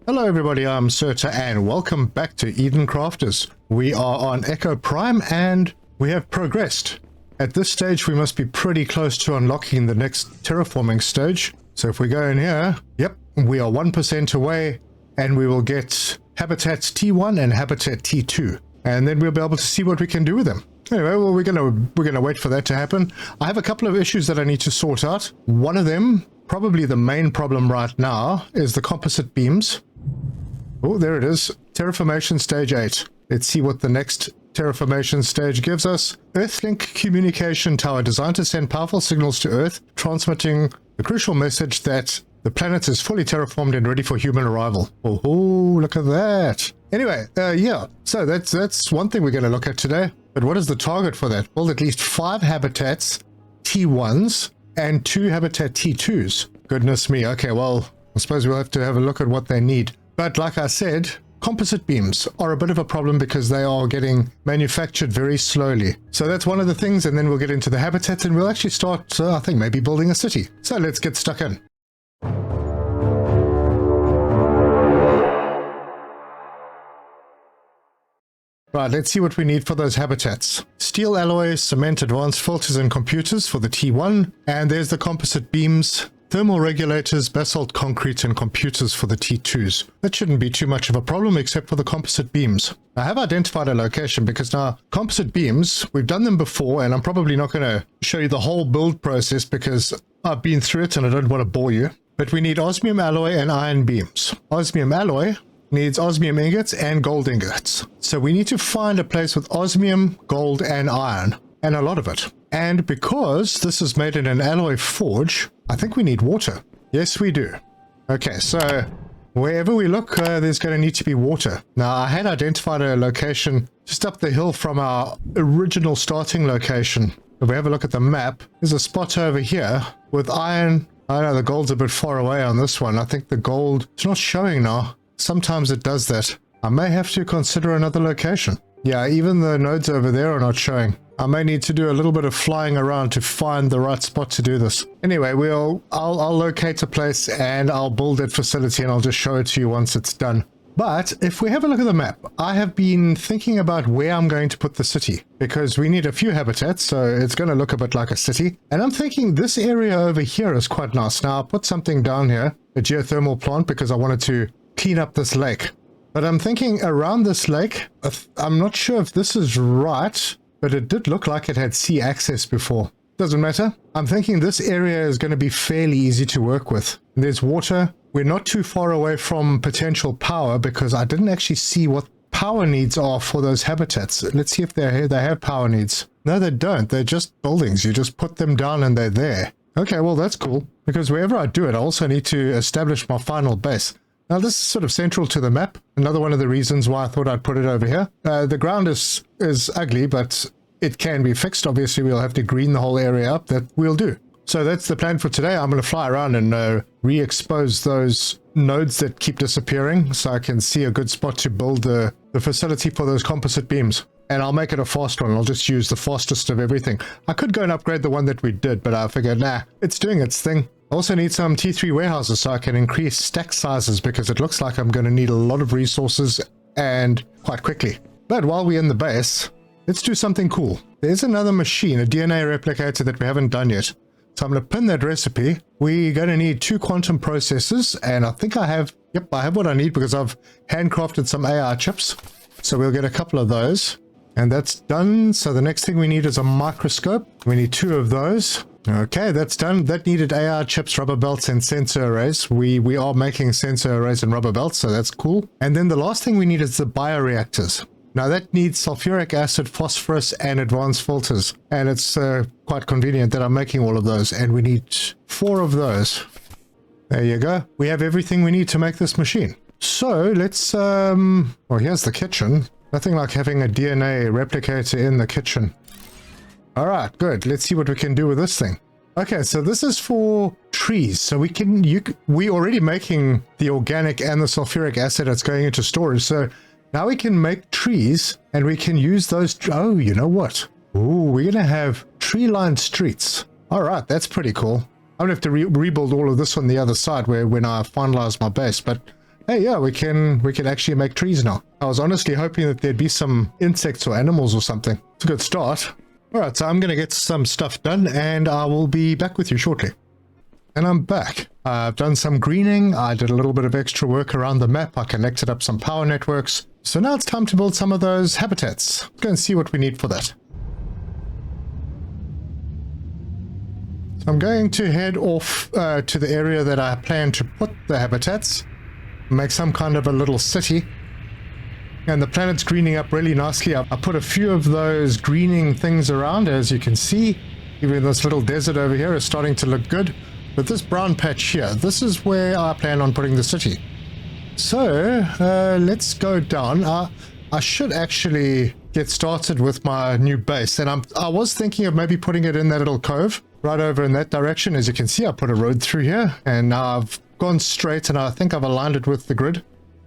Hello everybody, I'm Serta and welcome back to Eden Crafters. We are on Echo Prime and we have progressed. At this stage we must be pretty close to unlocking the next terraforming stage. So if we go in here, yep, we are 1% away and we will get Habitats T1 and Habitat T2. And then we'll be able to see what we can do with them. Anyway, well, we're gonna wait for that to happen. I have a couple of issues that I need to sort out. One of them, probably the main problem right now, is the composite beams. Oh, there it is. Terraformation stage 8. Let's see what the next terraformation stage gives us. Earthlink Communication Tower, designed to send powerful signals to Earth, transmitting the crucial message that the planet is fully terraformed and ready for human arrival. Oh, look at that. Anyway, yeah, so that's one thing we're going to look at today. But what is the target for that? Well, at least 5 habitats T1s and 2 habitat T2s. Goodness me. Okay, well, I suppose we'll have to have a look at what they need. But like I said, composite beams are a bit of a problem because they are getting manufactured very slowly. So that's one of the things, and then we'll get into the habitats and we'll actually start, I think, maybe building a city. So let's get stuck in. Right, let's see what we need for those habitats. Steel alloy, cement, advanced filters and computers for the T1. And there's the composite beams, thermal regulators, basalt concrete and computers for the T2s. That shouldn't be too much of a problem except for the composite beams. I have identified a location because now composite beams, we've done them before and I'm probably not going to show you the whole build process because I've been through it and I don't want to bore you. But we need osmium alloy and iron beams. Osmium alloy needs osmium ingots and gold ingots. So we need to find a place with osmium, gold and iron, and a lot of it. And because this is made in an alloy forge, I think we need water. Yes, we do. Okay, so wherever we look, there's going to need to be water. Now, I had identified a location just up the hill from our original starting location. If we have a look at the map, there's a spot over here with iron. I know the gold's a bit far away on this one. I think the gold, it's not showing now. Sometimes it does that. I may have to consider another location. Yeah, even the nodes over there are not showing. I may need to do a little bit of flying around to find the right spot to do this. Anyway, I'll locate a place and I'll build that facility and I'll just show it to you once it's done. But if we have a look at the map, I have been thinking about where I'm going to put the city because we need a few habitats, so it's going to look a bit like a city. And I'm thinking this area over here is quite nice. Now, I'll put something down here, a geothermal plant, because I wanted to clean up this lake. But I'm thinking around this lake, I'm not sure if this is right, but it did look like it had sea access before. Doesn't matter. I'm thinking this area is going to be fairly easy to work with. There's water. We're not too far away from potential power because I didn't actually see what power needs are for those habitats. Let's see if they have power needs. No, they don't. They're just buildings. You just put them down and they're there. Okay, well, that's cool. Because wherever I do it, I also need to establish my final base. Now, this is sort of central to the map. Another one of the reasons why I thought I'd put it over here. The ground is ugly, but it can be fixed. Obviously, we'll have to green the whole area up. That we'll do. So that's the plan for today. I'm going to fly around and re-expose those nodes that keep disappearing so I can see a good spot to build the facility for those composite beams. And I'll make it a fast one. I'll just use the fastest of everything. I could go and upgrade the one that we did, but I figured, nah, it's doing its thing. Also need some T3 warehouses so I can increase stack sizes because it looks like I'm going to need a lot of resources and quite quickly. But while we're in the base, let's do something cool. There's another machine, a DNA replicator that we haven't done yet. So I'm going to pin that recipe. We're going to need 2 quantum processors, and I think I have what I need because I've handcrafted some AI chips. So we'll get a couple of those, and that's done. So the next thing we need is a microscope. We need 2 of those. Okay, that's done. That needed AR chips, rubber belts, and sensor arrays. We are making sensor arrays and rubber belts, so that's cool. And then the last thing we need is the bioreactors. Now that needs sulfuric acid, phosphorus, and advanced filters. And it's quite convenient that I'm making all of those. And we need 4 of those. There you go. We have everything we need to make this machine. So let's, well, here's the kitchen. Nothing like having a DNA replicator in the kitchen. All right, good. Let's see what we can do with this thing. Okay, so this is for trees. So we're already making the organic and the sulfuric acid that's going into storage. So now we can make trees and we can use those. Oh, you know what? Ooh, we're going to have tree-lined streets. All right, that's pretty cool. I'm going to have to rebuild all of this on the other side when I finalize my base. But Hey, yeah, we can actually make trees now. I was honestly hoping that there'd be some insects or animals or something. It's a good start. All right, so I'm going to get some stuff done and I will be back with you shortly. And I'm back. I've done some greening. I did a little bit of extra work around the map. I connected up some power networks. So now it's time to build some of those habitats. Let's go and see what we need for that. So I'm going to head off to the area that I plan to put the habitats. Make some kind of a little city. And the planet's greening up really nicely. I put a few of those greening things around, as you can see. Even this little desert over here is starting to look good. But this brown patch here, this is where I plan on putting the city. So, let's go down. I should actually get started with my new base. And I was thinking of maybe putting it in that little cove right over in that direction. As you can see, I put a road through here. And now I've gone straight and I think I've aligned it with the grid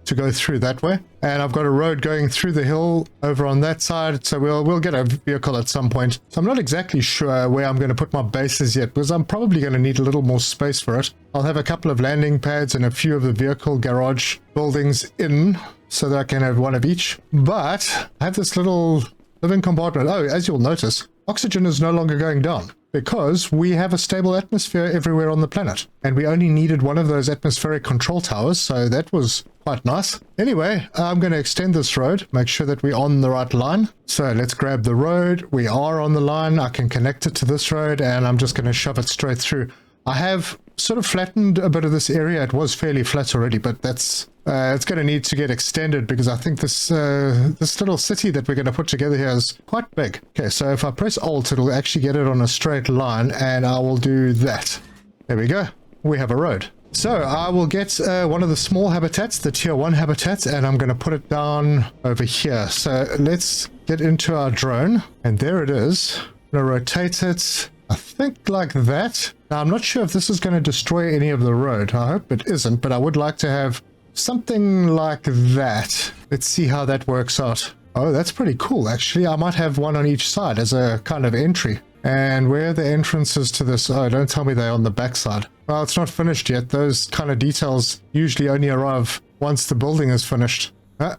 to go through that way. And I've got a road going through the hill over on that side, so we'll get a vehicle at some point. So I'm not exactly sure where I'm going to put my bases yet, because I'm probably going to need a little more space for it. I'll have a couple of landing pads and a few of the vehicle garage buildings in, so that I can have one of each. But I have this little living compartment. Oh, as you'll notice, oxygen is no longer going down, because we have a stable atmosphere everywhere on the planet. And we only needed one of those atmospheric control towers, so that was quite nice. Anyway, I'm going to extend this road, make sure that we're on the right line. So let's grab the road. We are on the line. I can connect it to this road, and I'm just going to shove it straight through. I have sort of flattened a bit of this area. It was fairly flat already, but that's it's going to need to get extended, because I think this little city that we're going to put together here is quite big. Okay, so if I press Alt, it'll actually get it on a straight line, and I will do that. There we go. We have a road. So I will get one of the small habitats, the tier 1 habitats, and I'm going to put it down over here. So let's get into our drone, and there it is. I'm going to rotate it, I think like that. Now I'm not sure if this is going to destroy any of the road. I hope it isn't, but I would like to have something like that. Let's see how that works out. Oh, that's pretty cool, actually. I might have one on each side as a kind of entry. And where are the entrances to this? Oh, don't tell me they're on the backside. Well, it's not finished yet. Those kind of details usually only arrive once the building is finished.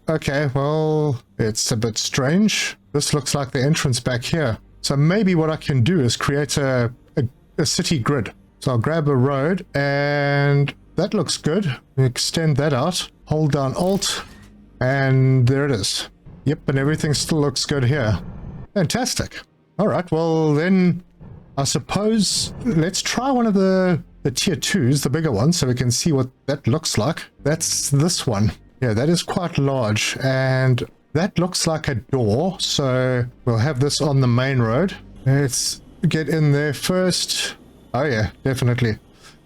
Okay, well, it's a bit strange. This looks like the entrance back here. So maybe what I can do is create a city grid. So I'll grab a road, and that looks good. Extend that out. Hold down Alt, and there it is. Yep, and everything still looks good here. Fantastic. All right, well then, I suppose let's try one of the tier 2s, the bigger ones, so we can see what that looks like. That's this one. Yeah, that is quite large, and that looks like a door, so we'll have this on the main road. Let's get in there first. Oh yeah, definitely.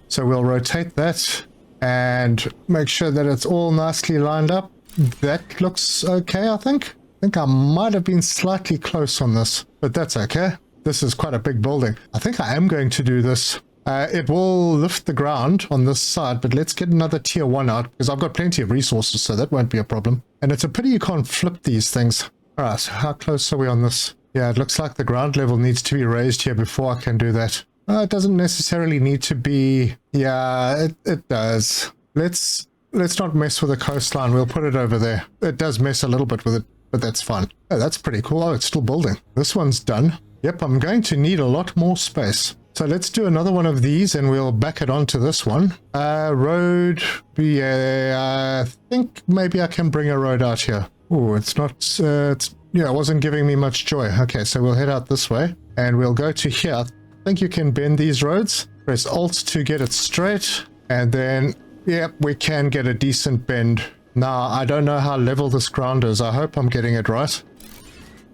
So we'll rotate that and make sure that it's all nicely lined up. That looks okay, I think. I might have been slightly close on this, but that's okay. This is quite a big building. I think I am going to do this. It will lift the ground on this side, but let's get another tier 1 out, because I've got plenty of resources, so that won't be a problem. And it's a pity you can't flip these things. All right, so how close are we on this? Yeah, it looks like the ground level needs to be raised here before I can do that. It doesn't necessarily need to be. Yeah, it does. Let's not mess with the coastline. We'll put it over there. It does mess a little bit with it, but that's fine. Oh, that's pretty cool. Oh, it's still building. This one's done. Yep, I'm going to need a lot more space. So let's do another one of these, and we'll back it onto this one. Road. Yeah, I think maybe I can bring a road out here. Oh, it's not. Yeah, it wasn't giving me much joy. Okay, so we'll head out this way, and we'll go to here. I think you can bend these roads. Press Alt to get it straight, and then, yeah, we can get a decent bend. Now, I don't know how level this ground is. I hope I'm getting it right.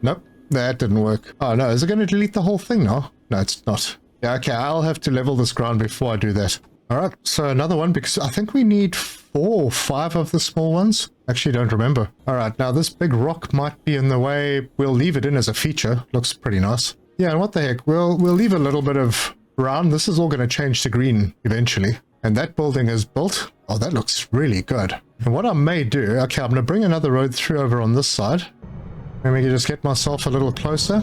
Nope, that didn't work. Oh no, is it going to delete the whole thing now? No, it's not. Yeah, okay, I'll have to level this ground before I do that. All right, so another one, because I think we need 4 or 5 of the small ones. Actually, don't remember. All right, now this big rock might be in the way. We'll leave it in as a feature. Looks pretty nice. Yeah, and what the heck? We'll leave a little bit of brown. This is all going to change to green eventually. And that building is built. Oh, that looks really good. And what I may do, okay, I'm going to bring another road through over on this side. And we can just get myself a little closer.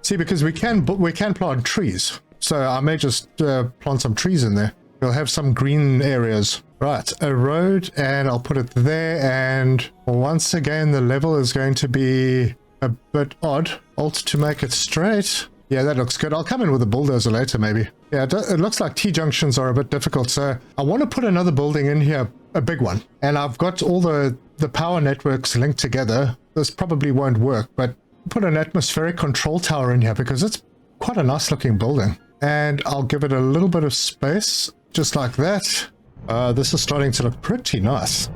See, because we can plant trees. So I may just plant some trees in there. We'll have some green areas. Right, a road, and I'll put it there, and once again the level is going to be a bit odd. Alt to make it straight. Yeah, that looks good. I'll come in with a bulldozer later, maybe. Yeah, it looks like T-junctions are a bit difficult, so I want to put another building in here, a big one. And I've got all the power networks linked together. This probably won't work, but put an atmospheric control tower in here because it's quite a nice looking building. And I'll give it a little bit of space, just like that. This is starting to look pretty nice.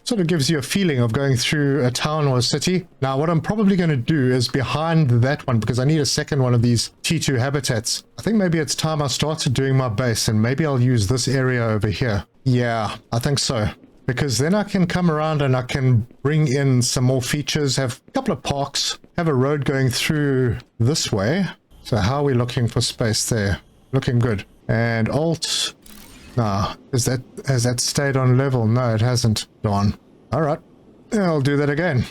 Sort of gives you a feeling of going through a town or a city. Now, what I'm probably going to do is behind that one, because I need a second one of these T2 habitats. I think maybe it's time I started doing my base, and maybe I'll use this area over here. Yeah, I think so. Because then I can come around and I can bring in some more features, have a couple of parks, have a road going through this way. So how are we looking for space there? Looking good. And Alt... Nah, has that stayed on level? No, it hasn't. Darn. Alright. I'll do that again.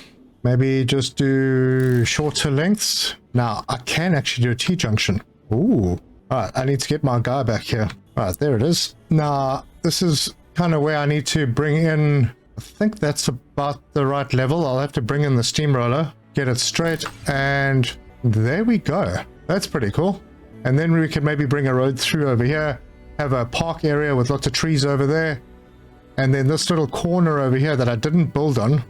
Maybe just do shorter lengths. Now, I can actually do a T-junction. Ooh. Alright, I need to get my guy back here. Alright, there it is. Now, this is kind of where I need to bring in... I think that's about the right level. I'll have to bring in the steamroller, get it straight, and there we go. That's pretty cool. And then we can maybe bring a road through over here. Have a park area with lots of trees over there, and then this little corner over here that I didn't build on,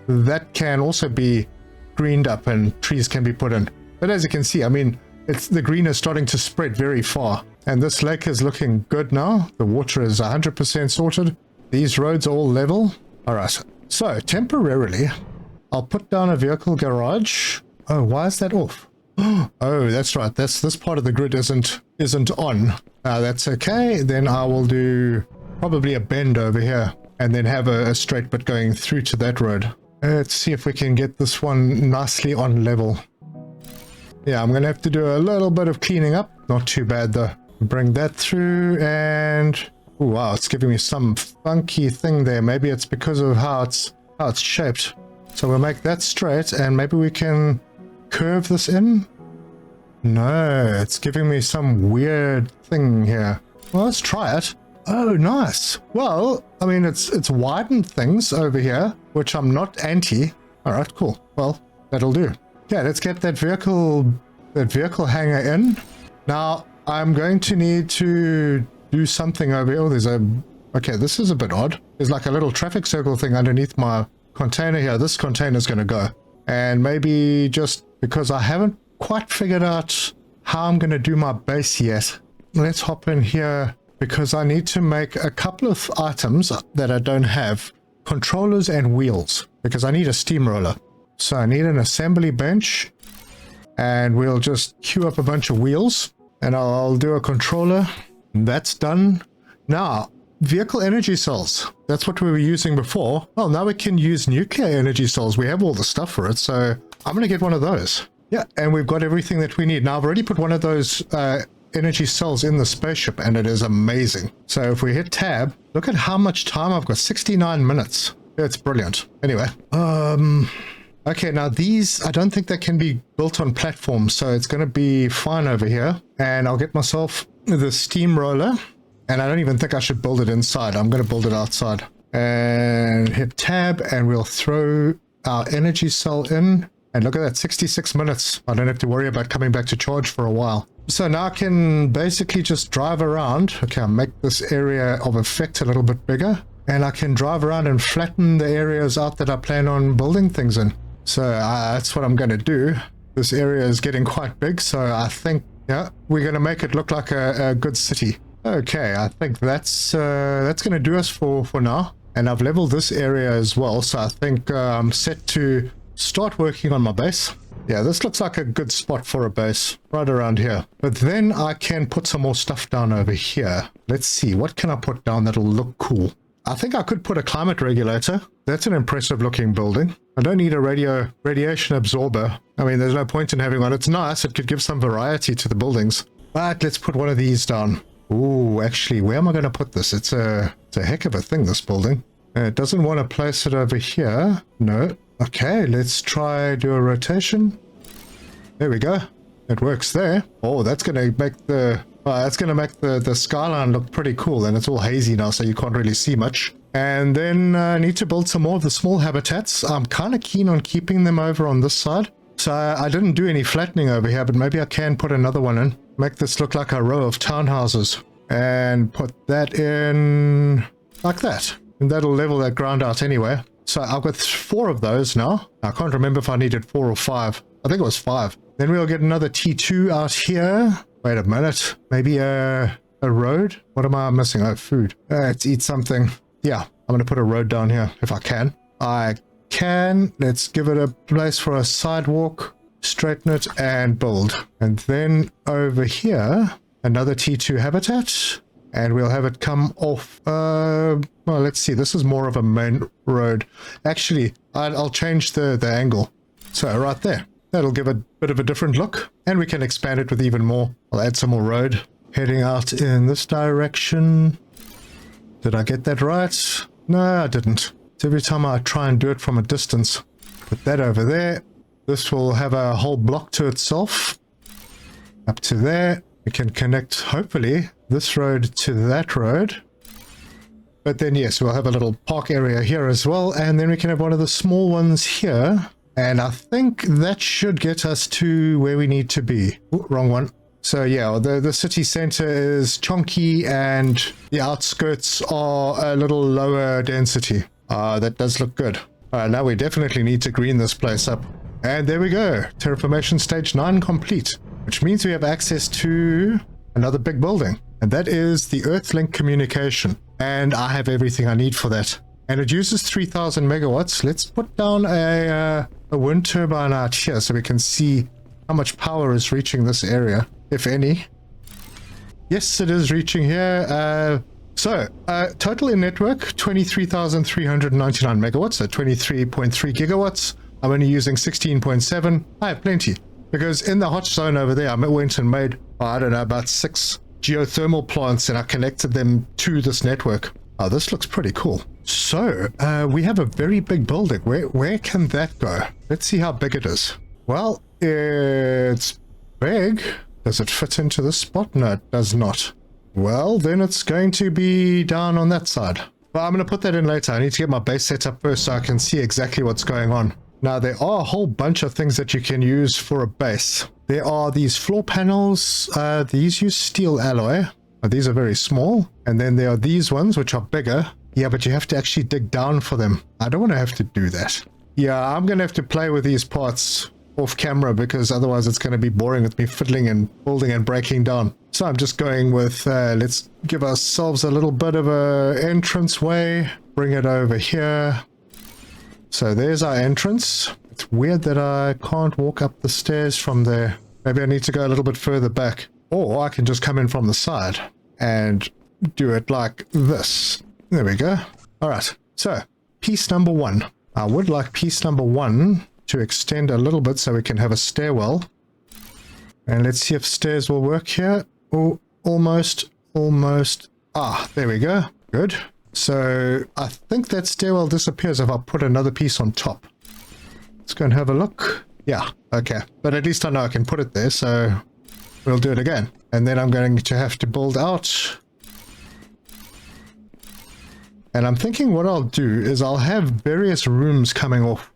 that can also be greened up and trees can be put in. But as you can see, I mean, the green is starting to spread very far, and this lake is looking good now. The water is 100% sorted. These roads are all level. All right, so temporarily I'll put down a vehicle garage. Oh, why is that off? Oh, that's right. This part of the grid isn't on. That's okay. Then I will do probably a bend over here and then have a straight bit going through to that road. Let's see if we can get this one nicely on level. Yeah, I'm going to have to do a little bit of cleaning up. Not too bad though. Bring that through and... Oh, wow, it's giving me some funky thing there. Maybe it's because of how it's shaped. So we'll make that straight and maybe we can... curve this in? No, it's giving me some weird thing here. Well, let's try it. Oh, nice. Well, I mean, it's widened things over here, which I'm not anti. All right, cool. Well, that'll do. Yeah, let's get that vehicle hanger in. Now, I'm going to need to do something over here. Oh, there's a... Okay, this is a bit odd. There's like a little traffic circle thing underneath my container here. This container's going to go. And maybe just because I haven't quite figured out how I'm going to do my base yet. Let's hop in here because I need to make a couple of items that I don't have. Controllers and wheels, because I need a steamroller. So I need an assembly bench and we'll just queue up a bunch of wheels and I'll do a controller. That's done. Now, vehicle energy cells. That's what we were using before. Well, now we can use nuclear energy cells. We have all the stuff for it, so I'm going to get one of those. Yeah, and we've got everything that we need. Now, I've already put one of those energy cells in the spaceship, and it is amazing. So if we hit tab, look at how much time I've got. 69 minutes. It's brilliant. Anyway, okay, now these, I don't think they can be built on platforms, so it's going to be fine over here. And I'll get myself the steamroller. And I don't even think I should build it inside. I'm going to build it outside. And hit tab and we'll throw our energy cell in. And look at that, 66 minutes. I don't have to worry about coming back to charge for a while. So now I can basically just drive around. Okay, I'll make this area of effect a little bit bigger. And I can drive around and flatten the areas out that I plan on building things in. So that's what I'm going to do. This area is getting quite big. So I think, yeah, we're going to make it look like a good city. Okay, I think that's going to do us for now. And I've leveled this area as well, so I think I'm set to start working on my base. Yeah, this looks like a good spot for a base, right around here. But then I can put some more stuff down over here. Let's see, what can I put down that'll look cool? I think I could put a climate regulator. That's an impressive looking building. I don't need a radiation absorber. I mean, there's no point in having one. It's nice, it could give some variety to the buildings. But let's put one of these down. Ooh, actually, where am I going to put this? It's a heck of a thing, this building. It doesn't want to place it over here. No. Okay, let's try do a rotation. There we go. It works there. Oh, that's going to make the That's going to make the skyline look pretty cool, and it's all hazy now, so you can't really see much. And then I need to build some more of the small habitats. I'm kind of keen on keeping them over on this side. So I didn't do any flattening over here, but maybe I can put another one in. Make this look like a row of townhouses. And put that in like that. And that'll level that ground out anyway. So I've got 4 of those now. I can't remember if I needed 4 or 5. I think it was 5. Then we'll get another T2 out here. Wait a minute. Maybe a road? What am I missing? Oh, food. Let's eat something. Yeah, I'm going to put a road down here if I can. I can. Let's give it a place for a sidewalk. Straighten it and build. And then over here, another T2 habitat. And we'll have it come off. Well, let's see. This is more of a main road. Actually, I'll change the angle. So right there. That'll give a bit of a different look. And we can expand it with even more. I'll add some more road. Heading out in this direction. Did I get that right? No, I didn't. So every time I try and do it from a distance, put that over there. This will have a whole block to itself. Up to there. We can connect, hopefully, this road to that road. But then, yes, we'll have a little park area here as well. And then we can have one of the small ones here. And I think that should get us to where we need to be. Ooh, wrong one. So yeah, the city center is chunky and the outskirts are a little lower density. That does look good. Now we definitely need to green this place up. And there we go. Terraformation stage 9 complete, which means we have access to another big building. And that is the Earthlink Communication. And I have everything I need for that. And it uses 3000 megawatts. Let's put down a wind turbine out here so we can see how much power is reaching this area, if any. Yes, it is reaching here. Total in network, 23,399 megawatts, so 23.3 gigawatts. I'm only using 16.7. I have plenty, because in the hot zone over there, I went and made, I don't know, about 6 geothermal plants, and I connected them to this network. Oh, this looks pretty cool. So, we have a very big building. Where can that go? Let's see how big it is. Well, it's big. Does it fit into this spot? No, it does not. Well, then it's going to be down on that side. Well, I'm going to put that in later. I need to get my base set up first so I can see exactly what's going on. Now, there are a whole bunch of things that you can use for a base. There are these floor panels. These use steel alloy. These are very small. And then there are these ones, which are bigger. Yeah, but you have to actually dig down for them. I don't want to have to do that. Yeah, I'm going to have to play with these parts off camera because otherwise it's going to be boring with me fiddling and building and breaking down. So I'm just going with, let's give ourselves a little bit of a entrance way. Bring it over here. So there's our entrance. It's weird that I can't walk up the stairs from there. Maybe I need to go a little bit further back. Or I can just come in from the side and do it like this. There we go. All right. So piece number 1. I would like piece number 1 to extend a little bit so we can have a stairwell. And let's see if stairs will work here. Oh, almost. Ah, there we go. Good. So I think that stairwell disappears if I put another piece on top. Let's go and have a look. Yeah, okay. But at least I know I can put it there, so we'll do it again. And then I'm going to have to build out. And I'm thinking what I'll do is I'll have various rooms coming off.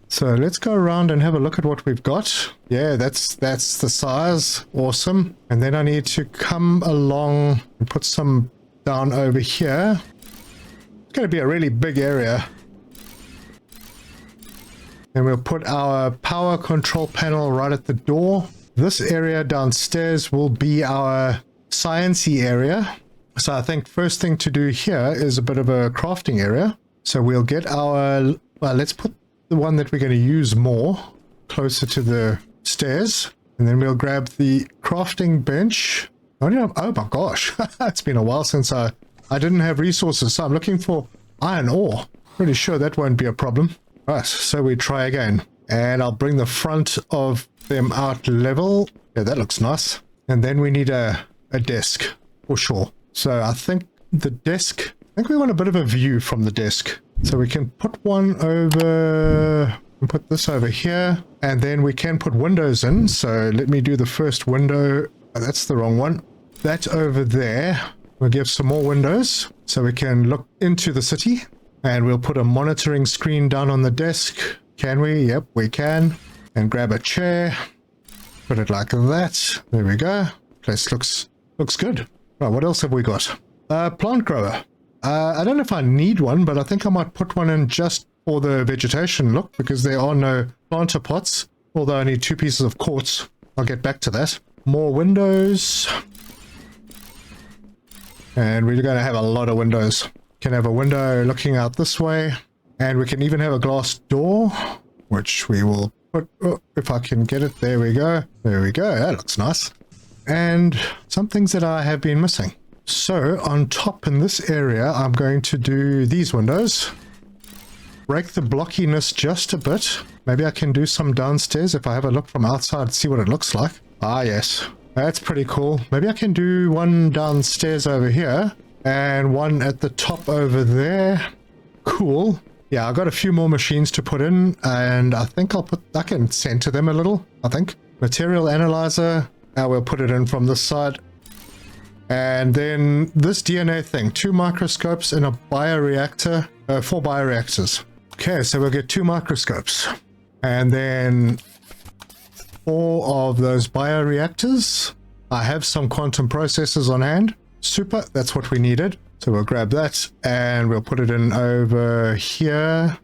So let's go around and have a look at what we've got. Yeah, that's the size. Awesome. And then I need to come along and put some down over here. It's going to be a really big area. And we'll put our power control panel right at the door. This area downstairs will be our sciencey area. So I think first thing to do here is a bit of a crafting area. So we'll get our, well, let's put the one that we're going to use more closer to the stairs. And then we'll grab the crafting bench. Oh my gosh, it's been a while since I didn't have resources. So I'm looking for iron ore. Pretty sure that won't be a problem. Right, so we try again. And I'll bring the front of them out level. Yeah, that looks nice. And then we need a desk for sure. So I think the desk, I think we want a bit of a view from the desk. So we can put one over, and put this over here. And then we can put windows in. So let me do the first window Oh, that's the wrong one. That over there. We'll give some more windows so we can look into the city. And we'll put a monitoring screen down on the desk. Can we? Yep, we can. And grab a chair. Put it like that. There we go. Place looks good. Right, what else have we got? Plant grower. I don't know if I need one, but I think I might put one in just for the vegetation look, because there are no planter pots, although I need 2 pieces of quartz. I'll get back to that. More windows. And we're going to have a lot of windows. Can have a window looking out this way, and we can even have a glass door, which we will put, oh, if I can get it, there we go. There we go, that looks nice. And some things that I have been missing. So on top in this area, I'm going to do these windows. Break the blockiness just a bit. Maybe I can do some downstairs if I have a look from outside, see what it looks like. Ah, yes. That's pretty cool. Maybe I can do one downstairs over here and one at the top over there. Cool. Yeah, I've got a few more machines to put in, and I think I can center them a little, I think. Material analyzer. Now we'll put it in from this side. And then this DNA thing, 2 microscopes in a bioreactor, 4 bioreactors. Okay, so we'll get 2 microscopes. And then 4 of those bioreactors. I have some quantum processors on hand. Super, that's what we needed. So we'll grab that and we'll put it in over here.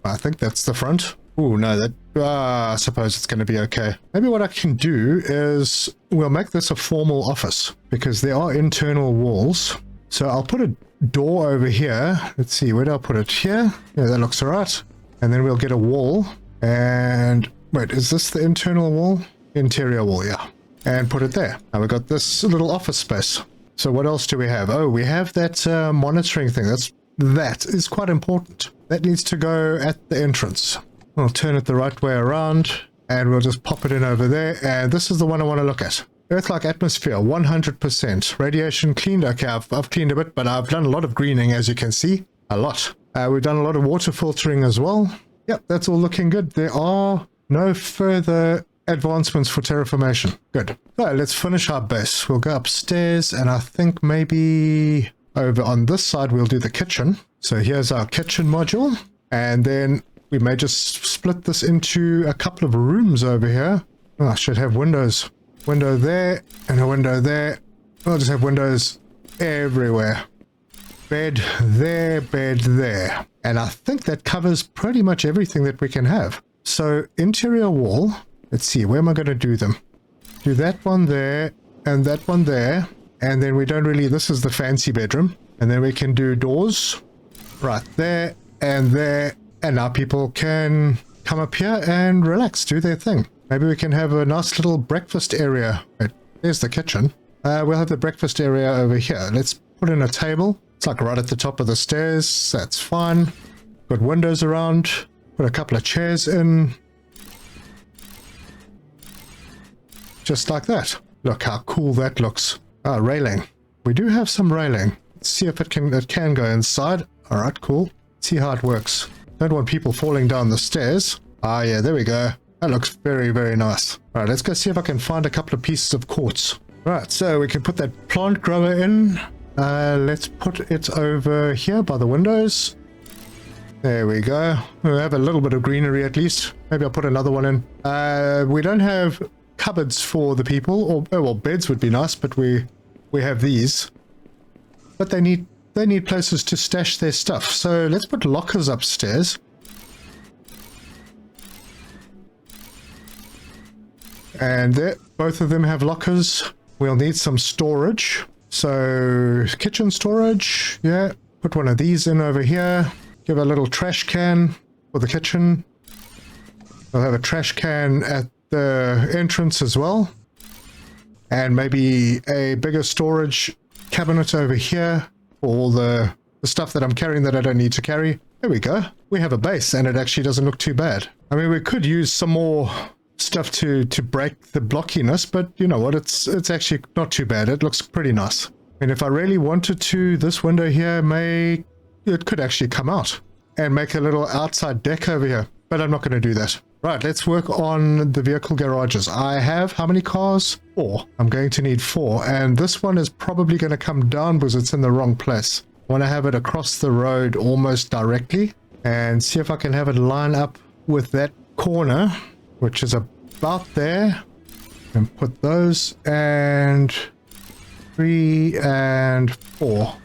I think that's the front. Oh, no, that... I suppose it's going to be okay. Maybe what I can do is we'll make this a formal office because there are internal walls. So I'll put a door over here. Let's see, where do I put it? Here? Yeah, that looks all right. And then we'll get a wall. And wait, is this the internal wall? Interior wall, yeah. And put it there. Now we've got this little office space. So what else do we have? Oh, we have that monitoring thing. That is quite important. That needs to go at the entrance. I'll turn it the right way around and we'll just pop it in over there. And this is the one I want to look at. Earth-like atmosphere, 100%. Radiation cleaned. Okay, I've cleaned a bit, but I've done a lot of greening, as you can see. A lot. We've done a lot of water filtering as well. Yep, that's all looking good. There are no further advancements for terraformation. Good. So let's finish our base. We'll go upstairs and I think maybe over on this side we'll do the kitchen. So here's our kitchen module. And then we may just split this into a couple of rooms over here. Oh, I should have windows. Window there and a window there. I'll just have windows everywhere. Bed there. And I think that covers pretty much everything that we can have. So interior wall, let's see, where am I going to do them? Do that one there and that one there. And then we don't really, this is the fancy bedroom. And then we can do doors right there and there. And now people can come up here and relax, do their thing. Maybe we can have a nice little breakfast area. Wait, there's the kitchen. We'll have the breakfast area over here. Let's put in a table. It's like right at the top of the stairs. That's fine. Got windows around. Put a couple of chairs in. Just like that. Look how cool that looks. Ah, railing. We do have some railing. Let's see if it can go inside. All right, cool. Let's see how it works. Don't want people falling down the stairs. Ah, yeah, there we go. That looks very, very nice. All right, let's go see if I can find a couple of pieces of quartz. Right, so we can put that plant grower in. Let's put it over here by the windows. There we go. We'll have a little bit of greenery at least. Maybe I'll put another one in. We don't have cupboards for the people, or well, beds would be nice, but we have these. But they need places to stash their stuff. So let's put lockers upstairs. And there, both of them have lockers. We'll need some storage. So kitchen storage, yeah. Put one of these in over here. Give a little trash can for the kitchen. We'll have a trash can at the entrance as well. And maybe a bigger storage cabinet over here for all the stuff that I'm carrying that I don't need to carry. There we go. We have a base and it actually doesn't look too bad. I mean, we could use some more stuff to break the blockiness, but you know what, it's actually not too bad. It looks pretty nice. And if I really wanted to, this window here it could actually come out and make a little outside deck over here. but I'm not going to do that. Right, let's work on the vehicle garages. I have how many cars? 4. I'm going to need 4, and this one is probably going to come down because it's in the wrong place. I want to have it across the road almost directly, and see if I can have it line up with that corner, which is about there, and put those, and 3 and 4.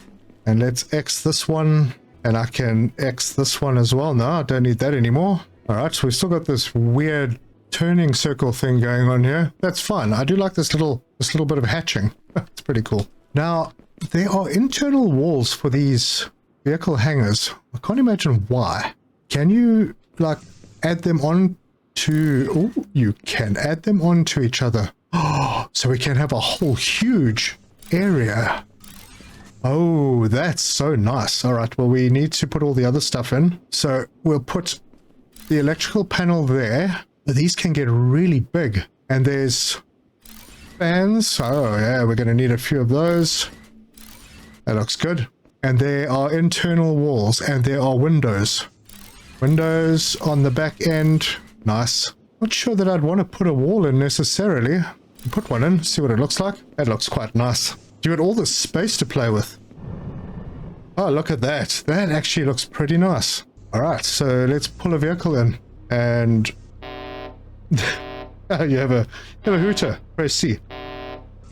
And let's X this one, and I can X this one as well. No, I don't need that anymore. All right, so we've still got this weird turning circle thing going on here. That's fine. I do like this little bit of hatching. It's pretty cool. Now, there are internal walls for these vehicle hangars. I can't imagine why. Can you, like, add them on to... Oh, you can add them on to each other. Oh, so we can have a whole huge area. Oh, that's so nice. All right, well, we need to put all the other stuff in. So we'll put the electrical panel there. These can get really big. And there's fans. Oh, yeah, we're going to need a few of those. That looks good. And there are internal walls, and there are windows. Windows on the back end. Nice. Not sure that I'd want to put a wall in necessarily. Put one in, see what it looks like. That looks quite nice. You got all this space to play with. Oh, look at that. That actually looks pretty nice. All right, so let's pull a vehicle in. And you have a hooter. Press C.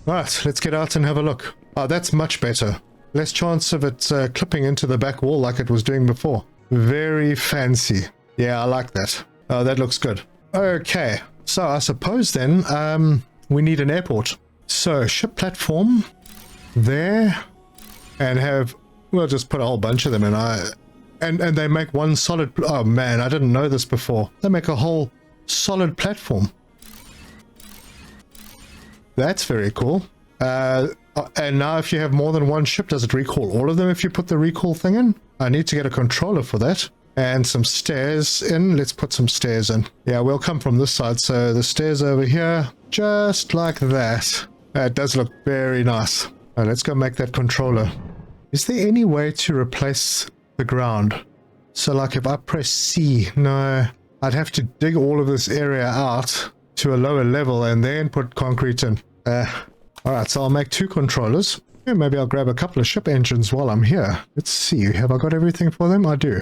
All right, let's get out and have a look. Oh, that's much better. Less chance of it clipping into the back wall like it was doing before. Very fancy. Yeah, I like that. Oh, that looks good. Okay, so I suppose then we need an airport. So ship platform there, and we'll just put a whole bunch of them in. And they make one solid... Oh man, I didn't know this before. They make a whole solid platform. That's very cool. And now if you have more than one ship, does it recall all of them if you put the recall thing in? I need to get a controller for that. And some stairs in. Let's put some stairs in. Yeah, we'll come from this side. So the stairs over here, just like that. That does look very nice. Let's go make that controller. Is there any way to replace the ground? So like if I press C, no, I'd have to dig all of this area out to a lower level and then put concrete in. Alright, so I'll make 2 controllers. Yeah, maybe I'll grab a couple of ship engines while I'm here. Let's see, have I got everything for them? I do.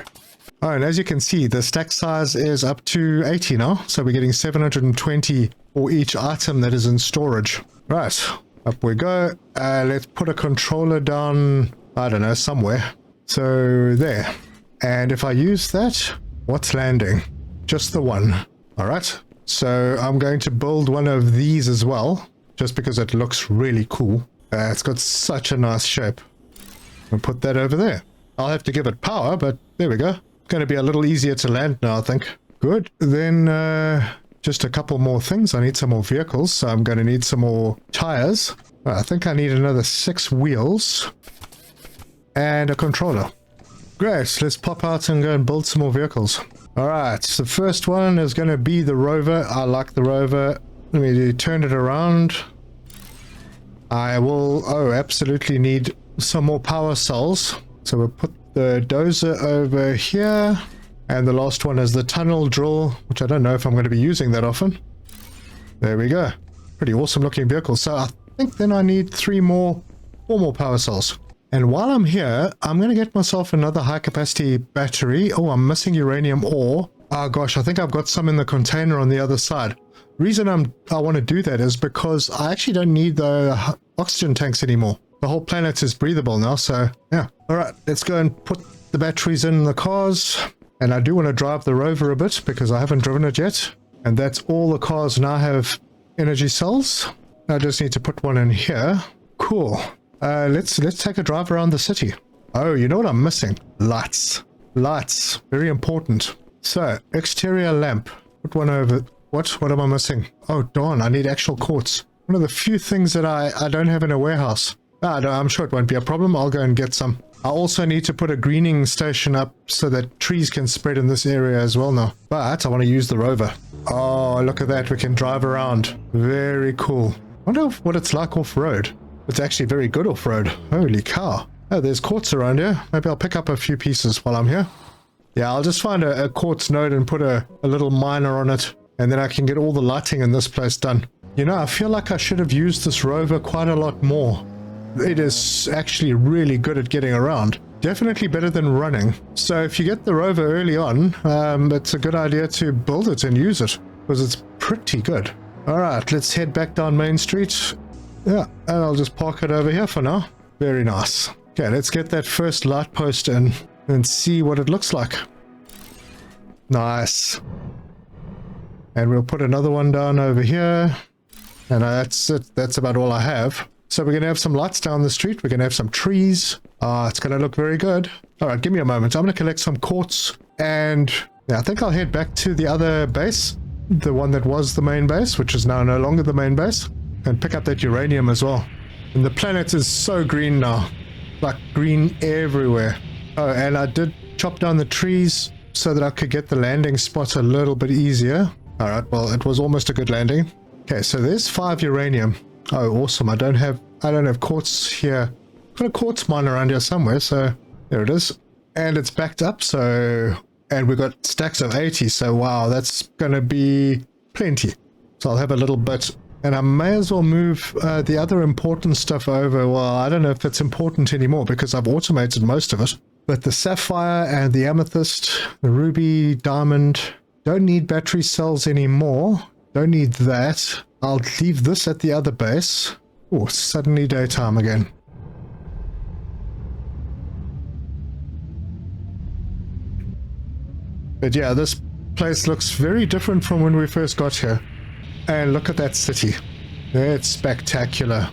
Oh, and as you can see, the stack size is up to 80 now. So we're getting 720 for each item that is in storage. Right, up we go. Let's put a controller down, I don't know, somewhere. So there. And if I use that, what's landing? Just the one. Alright, so I'm going to build one of these as well, just because it looks really cool. It's got such a nice shape. I'll put that over there. I'll have to give it power, but there we go. It's going to be a little easier to land now, I think. Good. Then just a couple more things. I need some more vehicles, so I'm going to need some more tires. I think I need another 6 wheels and a controller. Great. Let's pop out and go and build some more vehicles. All right. So the first one is going to be the rover. I like the rover. Let me turn it around. I will, absolutely need some more power cells. So we'll put the dozer over here. And the last one is the tunnel drill, which I don't know if I'm going to be using that often. There we go. Pretty awesome looking vehicle. So I think then I need 4 more power cells. And while I'm here, I'm going to get myself another high capacity battery. Oh, I'm missing uranium ore. Oh gosh, I think I've got some in the container on the other side. Reason I want to do that is because I actually don't need the oxygen tanks anymore. The whole planet is breathable now, so yeah. All right, let's go and put the batteries in the cars. And I do want to drive the rover a bit because I haven't driven it yet. And that's all the cars now have energy cells. I just need to put one in here. Cool. Let's take a drive around the city. Oh, you know what I'm missing? Lights. Lights. Very important. So, exterior lamp. Put one over... What am I missing? Oh, darn, I need actual quartz. One of the few things that I don't have in a warehouse. I'm sure it won't be a problem. I'll go and get some. I also need to put a greening station up so that trees can spread in this area as well now. But I want to use the rover. Oh, look at that. We can drive around. Very cool. I wonder what it's like off-road. It's actually very good off-road. Holy cow. Oh, there's quartz around here. Maybe I'll pick up a few pieces while I'm here. Yeah, I'll just find a quartz node and put a little miner on it, and then I can get all the lighting in this place done. You know, I feel like I should have used this rover quite a lot more. It is actually really good at getting around. Definitely better than running. So if you get the rover early on, it's a good idea to build it and use it, because it's pretty good. Alright, let's head back down Main Street. Yeah, and I'll just park it over here for now. Very nice. Okay, let's get that first light post in and see what it looks like. Nice. And we'll put another one down over here. And that's it. That's about all I have. So we're going to have some lights down the street. We're going to have some trees. It's going to look very good. All right, give me a moment. I'm going to collect some quartz. And yeah, I think I'll head back to the other base. The one that was the main base, which is now no longer the main base. And pick up that uranium as well. And the planet is so green now. Like green everywhere. Oh, and I did chop down the trees so that I could get the landing spot a little bit easier. All right, well, it was almost a good landing. Okay, so there's 5 uranium. Oh, awesome. I don't have quartz here. I've got a quartz mine around here somewhere, so there it is. And it's backed up, so... And we've got stacks of 80, so wow, that's going to be plenty. So I'll have a little bit. And I may as well move the other important stuff over. Well, I don't know if it's important anymore because I've automated most of it. But the sapphire and the amethyst, the ruby, diamond, don't need battery cells anymore. Don't need that. I'll leave this at the other base. Oh, suddenly daytime again. But yeah, this place looks very different from when we first got here. And look at that city. It's spectacular.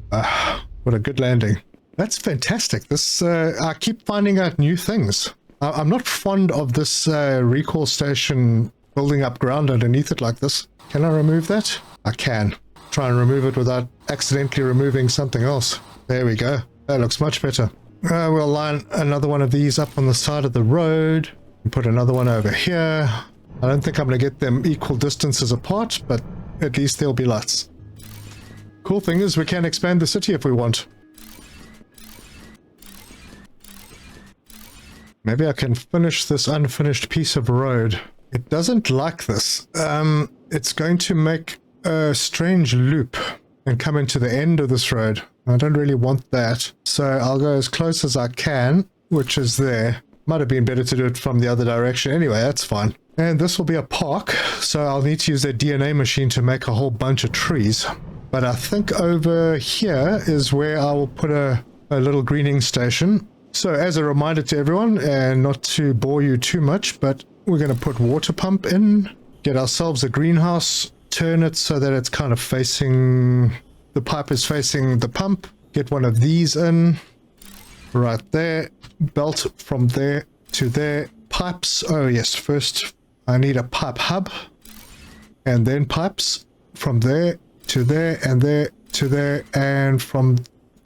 What a good landing. That's fantastic. This I keep finding out new things. I'm not fond of this recall station building up ground underneath it like this. Can I remove that? I can. Try and remove it without accidentally removing something else. There we go. That looks much better. We'll line another one of these up on the side of the road. And put another one over here. I don't think I'm going to get them equal distances apart, but at least there'll be lights. Cool thing is we can expand the city if we want. Maybe I can finish this unfinished piece of road. It doesn't like this. It's going to make a strange loop and come into the end of this road. I don't really want that. So I'll go as close as I can, which is there. Might have been better to do it from the other direction. Anyway, that's fine. And this will be a park, so I'll need to use that DNA machine to make a whole bunch of trees. But I think over here is where I will put a little greening station. So as a reminder to everyone, and not to bore you too much, but we're going to put water pump in, get ourselves a greenhouse, turn it so that it's kind of facing, the pipe is facing the pump, get one of these in, right there, belt from there to there, pipes, oh yes, first I need a pipe hub, and then pipes from there to there, and there to there, and from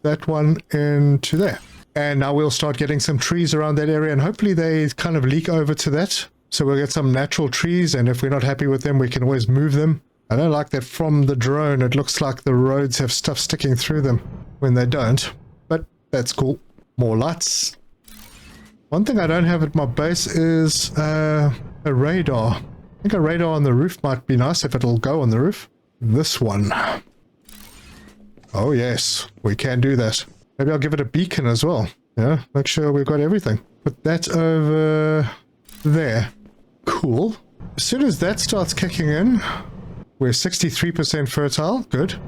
that one into there. And now we'll start getting some trees around that area, and hopefully they kind of leak over to that. So we'll get some natural trees, and if we're not happy with them, we can always move them. I don't like that from the drone. It looks like the roads have stuff sticking through them when they don't. But that's cool. More lights. One thing I don't have at my base is a radar. I think a radar on the roof might be nice if it'll go on the roof. This one. Oh yes, we can do that. Maybe I'll give it a beacon as well. Yeah, make sure we've got everything. Put that over there. Cool. As soon as that starts kicking in, we're 63% fertile. Good.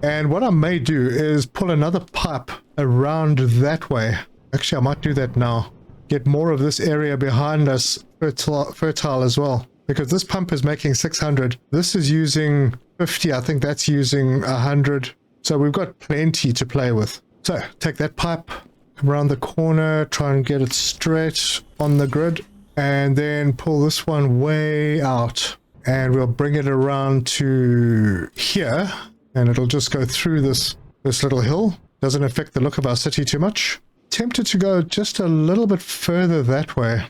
And what I may do is pull another pipe around that way. Actually, I might do that now. Get more of this area behind us fertile as well. Because this pump is making 600. This is using 50. I think that's using 100. So we've got plenty to play with. So take that pipe, come around the corner, try and get it straight on the grid, and then pull this one way out. And we'll bring it around to here, and it'll just go through this little hill. Doesn't affect the look of our city too much. Tempted to go just a little bit further that way.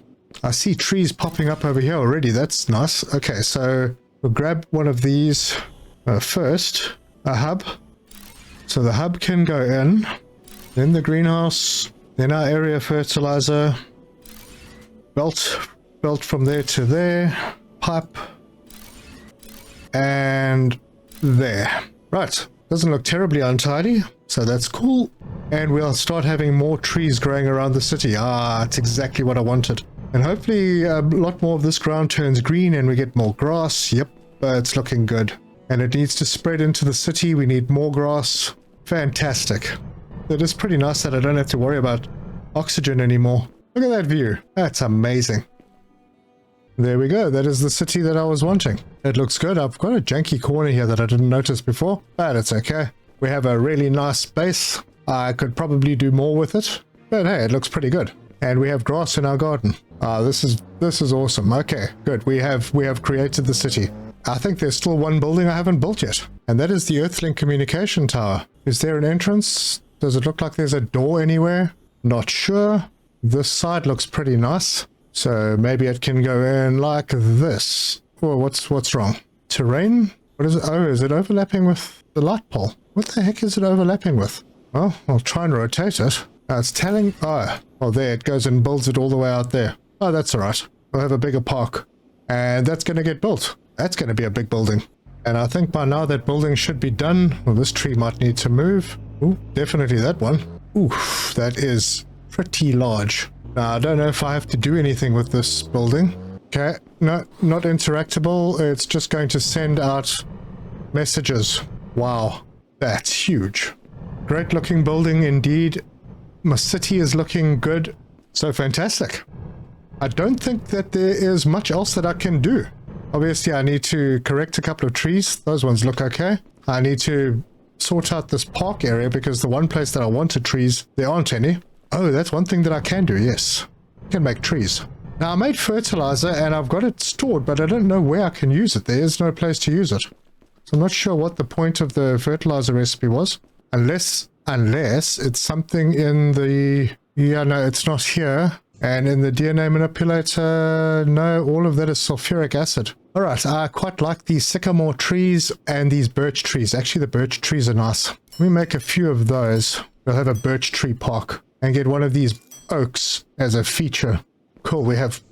I see trees popping up over here already. That's nice. Okay, so we'll grab one of these first, a hub. So the hub can go in, then the greenhouse, Then our area fertilizer. Belt from there to there. Pipe. And there. Right. Doesn't look terribly untidy, so that's cool. And we'll start having more trees growing around the city. Ah, it's exactly what I wanted. And hopefully a lot more of this ground turns green and we get more grass. Yep, it's looking good. And it needs to spread into the city. We need more grass. Fantastic. It is pretty nice that I don't have to worry about oxygen anymore. Look at that view. That's amazing. There we go. That is the city that I was wanting. It looks good. I've got a janky corner here that I didn't notice before, but it's okay. We have a really nice base. I could probably do more with it, but hey, it looks pretty good. And we have grass in our garden. This is awesome. Okay, good. We have created the city. I think there's still one building I haven't built yet, and that is the Earthlink Communication Tower. Is there an entrance? Does it look like there's a door anywhere? Not sure. This side looks pretty nice. So maybe it can go in like this. Oh, what's wrong? Terrain? What is it? Oh, is it overlapping with the light pole? What the heck is it overlapping with? Well, I'll try and rotate it. It's telling... Oh, well, there it goes and builds it all the way out there. Oh, that's all right. We'll have a bigger park. And that's going to get built. That's going to be a big building. And I think by now that building should be done. Well, this tree might need to move. Ooh, definitely that one. Oof, that is pretty large. Now, I don't know if I have to do anything with this building. Okay, no, not interactable. It's just going to send out messages. Wow, that's huge. Great looking building indeed. My city is looking good. So fantastic. I don't think that there is much else that I can do. Obviously, I need to correct a couple of trees. Those ones look okay. I need to sort out this park area because the one place that I wanted trees, there aren't any. Oh, that's one thing that I can do, yes. I can make trees. Now, I made fertilizer and I've got it stored, but I don't know where I can use it. There is no place to use it. So I'm not sure what the point of the fertilizer recipe was. Unless it's something in the... Yeah, no, it's not here. And in the DNA manipulator, no, all of that is sulfuric acid. All right, I quite like these sycamore trees and these birch trees. Actually, the birch trees are nice. Let me make a few of those. We'll have a birch tree park. And get one of these oaks as a feature. Cool, we have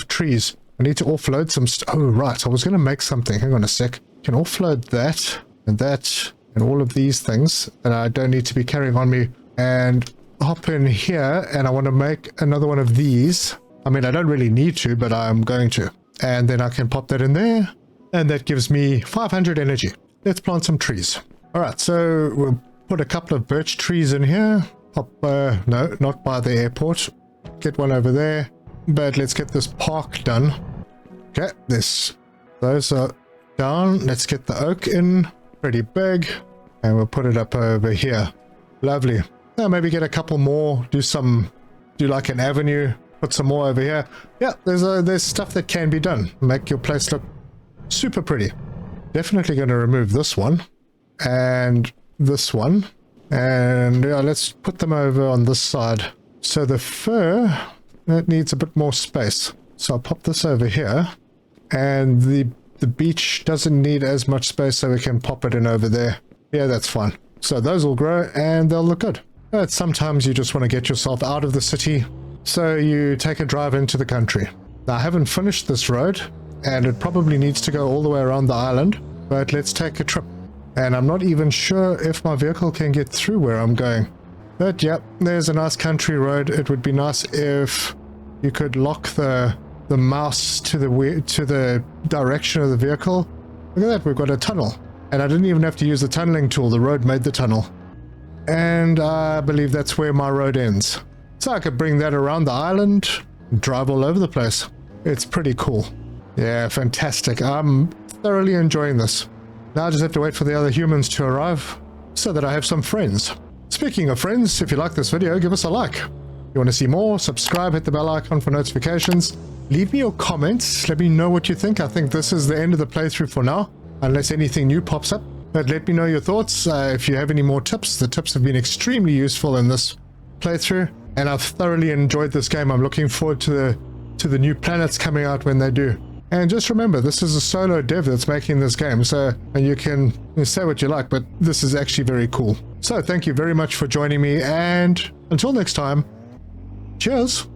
trees. I need to offload some oh, right, I was going to make something. Hang on a sec. I can offload that and all of these things that I don't need to be carrying on me. And hop in here, and I want to make another one of these. I mean, I don't really need to, but I'm going to. And then I can pop that in there. And that gives me 500 energy. Let's plant some trees. All right, so we'll put a couple of birch trees in here. No, not by the airport. Get one over there. But let's get this park done. Okay, those are down. Let's get the oak in. Pretty big. And we'll put it up over here. Lovely. Now maybe get a couple more. Do like an avenue. Put some more over here. Yeah, there's stuff that can be done. Make your place look super pretty. Definitely going to remove this one. And this one. And yeah, let's put them over on this side. So the fur, that needs a bit more space. So I'll pop this over here. And the beach doesn't need as much space, so we can pop it in over there. Yeah, that's fine. So those will grow and they'll look good. But sometimes you just want to get yourself out of the city. So you take a drive into the country. Now I haven't finished this road. And it probably needs to go all the way around the island. But let's take a trip. And I'm not even sure if my vehicle can get through where I'm going. But yep, there's a nice country road. It would be nice if you could lock the mouse to the direction of the vehicle. Look at that, we've got a tunnel. And I didn't even have to use the tunneling tool. The road made the tunnel. And I believe that's where my road ends. So I could bring that around the island, drive all over the place. It's pretty cool. Yeah, fantastic. I'm thoroughly enjoying this. Now I just have to wait for the other humans to arrive so that I have some friends. Speaking of friends, if you like this video, give us a like. If you want to see more, subscribe, hit the bell icon for notifications. Leave me your comments. Let me know what you think. I think this is the end of the playthrough for now, unless anything new pops up. But let me know your thoughts. If you have any more tips, the tips have been extremely useful in this playthrough. And I've thoroughly enjoyed this game. I'm looking forward to the new planets coming out when they do. And just remember, this is a solo dev that's making this game, and you can say what you like, but this is actually very cool. So thank you very much for joining me, and until next time, Cheers!